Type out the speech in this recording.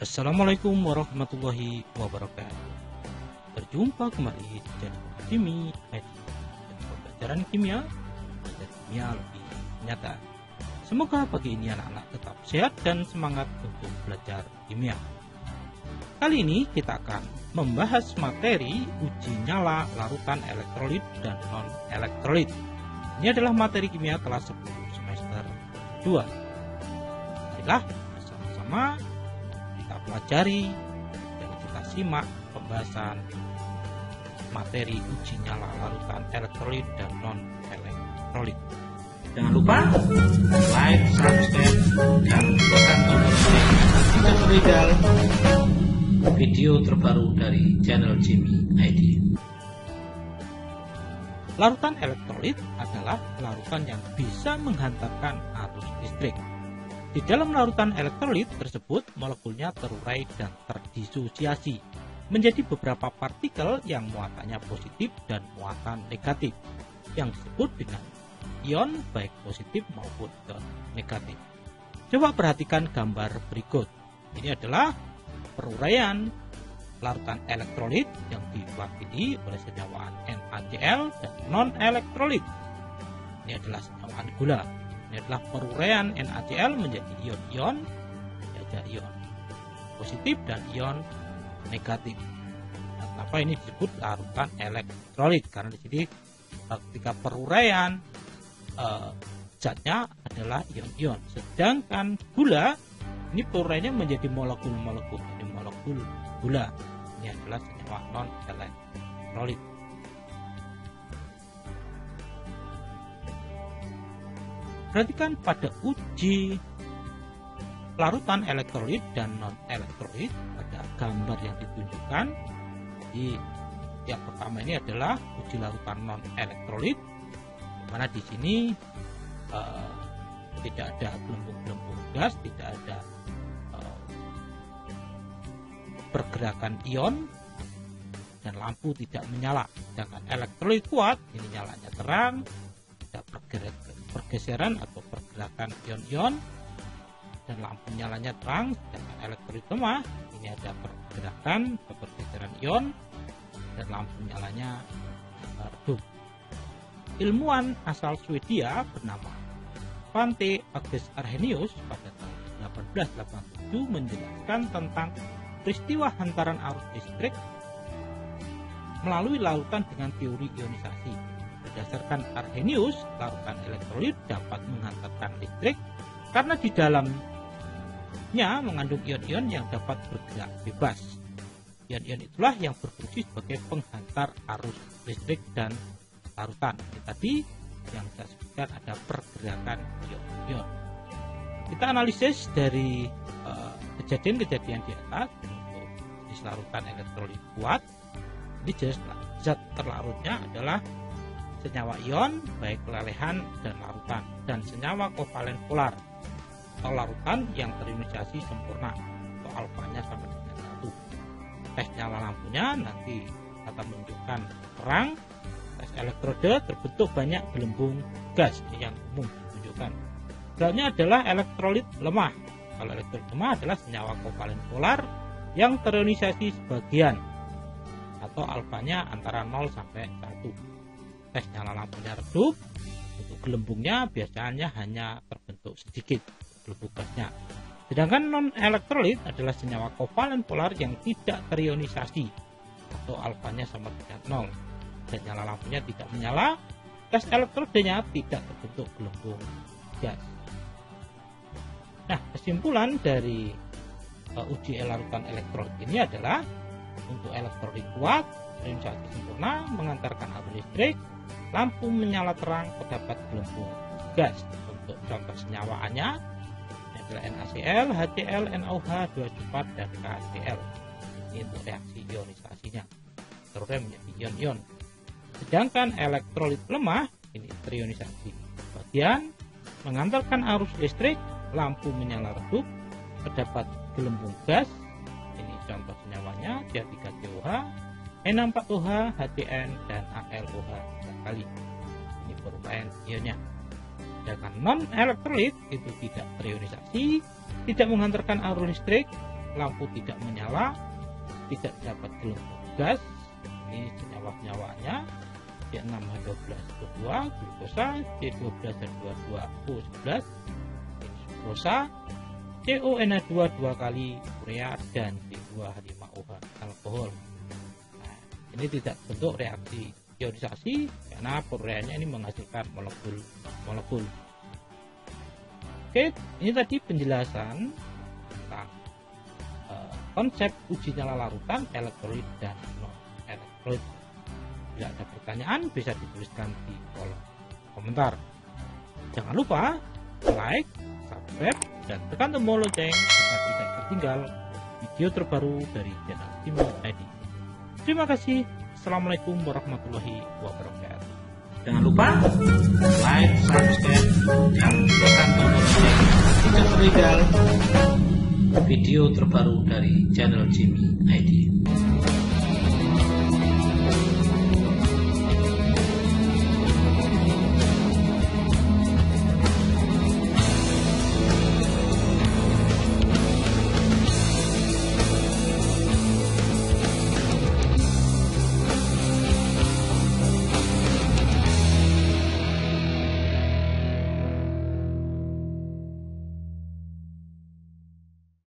Assalamualaikum warahmatullahi wabarakatuh. Berjumpa kembali di channel Jimmy ID. Pembelajaran kimia, belajar kimia lebih nyata. Semoga pagi ini anak-anak tetap sehat dan semangat untuk belajar kimia. Kali ini kita akan membahas materi uji nyala larutan elektrolit dan non-elektrolit. Ini adalah materi kimia kelas 10 semester 2. Marilah bersama-sama kita pelajari dan kita simak pembahasan materi uji nyala larutan elektrolit dan non-elektrolit. Jangan lupa like, subscribe, dan tekan tombol lonceng tidak berbeda video terbaru dari channel Jimmy ID. Larutan elektrolit adalah larutan yang bisa menghantarkan arus listrik. Di dalam larutan elektrolit tersebut, molekulnya terurai dan terdisosiasi menjadi beberapa partikel yang muatannya positif dan muatan negatif, yang disebut dengan ion baik positif maupun ion negatif. Coba perhatikan gambar berikut. Ini adalah peruraian larutan elektrolit yang diwakili oleh senyawaan NaCl dan non-elektrolit. Ini adalah senyawaan gula. Ini adalah peruraian NaCl menjadi ion-ion, yaitu ion positif dan ion negatif. Kenapa ini disebut larutan elektrolit? Karena di sini ketika peruraian zatnya adalah ion-ion, sedangkan gula ini peruraiannya menjadi molekul-molekul. Ini molekul gula. Ini adalah senyawa non-elektrolit. Perhatikan pada uji larutan elektrolit dan non-elektrolit, ada gambar yang ditunjukkan. Jadi yang pertama ini adalah uji larutan non-elektrolit, di mana di sini tidak ada gelembung-gelembung gas, tidak ada pergerakan ion, dan lampu tidak menyala. Sedangkan elektrolit kuat, ini nyalanya terang, ada pergeseran atau pergerakan ion-ion, dan lampu nyalanya terang. Sedangkan elektrolit lemah, ini ada pergerakan atau pergeseran ion, dan lampu nyalanya redup. Ilmuwan asal Swedia bernama Svante August Arrhenius pada tahun 1887 menjelaskan tentang peristiwa hantaran arus listrik melalui larutan dengan teori ionisasi. Berdasarkan Arrhenius, larutan elektrolit dapat menghantarkan listrik karena di dalamnya mengandung ion-ion yang dapat bergerak bebas. Ion-ion itulah yang berfungsi sebagai penghantar arus listrik dan larutan. Tadi yang saya sebutkan ada pergerakan ion-ion. Kita analisis dari kejadian-kejadian di atas. Untuk jenis larutan elektrolit kuat, ini jenis zat terlarutnya adalah senyawa ion baik lelehan dan larutan, dan senyawa kovalen polar atau larutan yang terionisasi sempurna atau alfanya sama dengan 1. Tes nyala lampunya nanti akan menunjukkan terang. Tes elektrode terbentuk banyak gelembung gas, yang umum ditunjukkan. Zatnya adalah elektrolit lemah. Kalau elektrolit lemah adalah senyawa kovalen polar yang terionisasi sebagian atau alfanya antara 0 sampai 1. Tes nyala lampunya redup, untuk gelembungnya biasanya hanya terbentuk sedikit gelembung gasnya. Sedangkan non-elektrolit adalah senyawa kovalen polar yang tidak terionisasi atau alfanya sama dengan 0. Dan nyala lampunya tidak menyala, tes elektrodenya tidak terbentuk gelembung gas. Nah, kesimpulan dari uji larutan elektrolit ini adalah untuk elektrolit kuat, ionisasi sempurna, mengantarkan arus listrik, lampu menyala terang, terdapat gelembung gas. Untuk contoh senyawaannya adalah NaCl, HCl, NaOH, 2,4 dan KCl. Ini untuk reaksi ionisasinya, terurai menjadi ion-ion. Sedangkan elektrolit lemah ini terionisasi bagian, mengantarkan arus listrik, lampu menyala redup, terdapat gelembung gas. Ini contoh senyawanya CH3COH, N4OH, HCN, dan AlOH kali. Ini peruraian ionnya. Sedangkan non-elektrolit itu tidak terionisasi, tidak menghantarkan arus listrik, lampu tidak menyala, tidak dapat gelembung gas, ini senyawa-senyawanya, C6H12O2 glukosa, C12H22O11 glukosa, CONH2 2 kali urea, dan C2H5OH alkohol. Nah, ini tidak bentuk reaksi ionisasi karena perureanya ini menghasilkan molekul. Oke, ini tadi penjelasan tentang konsep uji nyala larutan elektrolit dan non elektrolit. Bila ada pertanyaan bisa dituliskan di kolom komentar. Jangan lupa like, subscribe, dan tekan tombol lonceng agar tidak tertinggal video terbaru dari channel Jimmy ID. Terima kasih. Assalamualaikum warahmatullahi wabarakatuh. Jangan lupa like, subscribe, dan tekan tombol lonceng tidak tertinggal video terbaru dari channel Jimmy ID.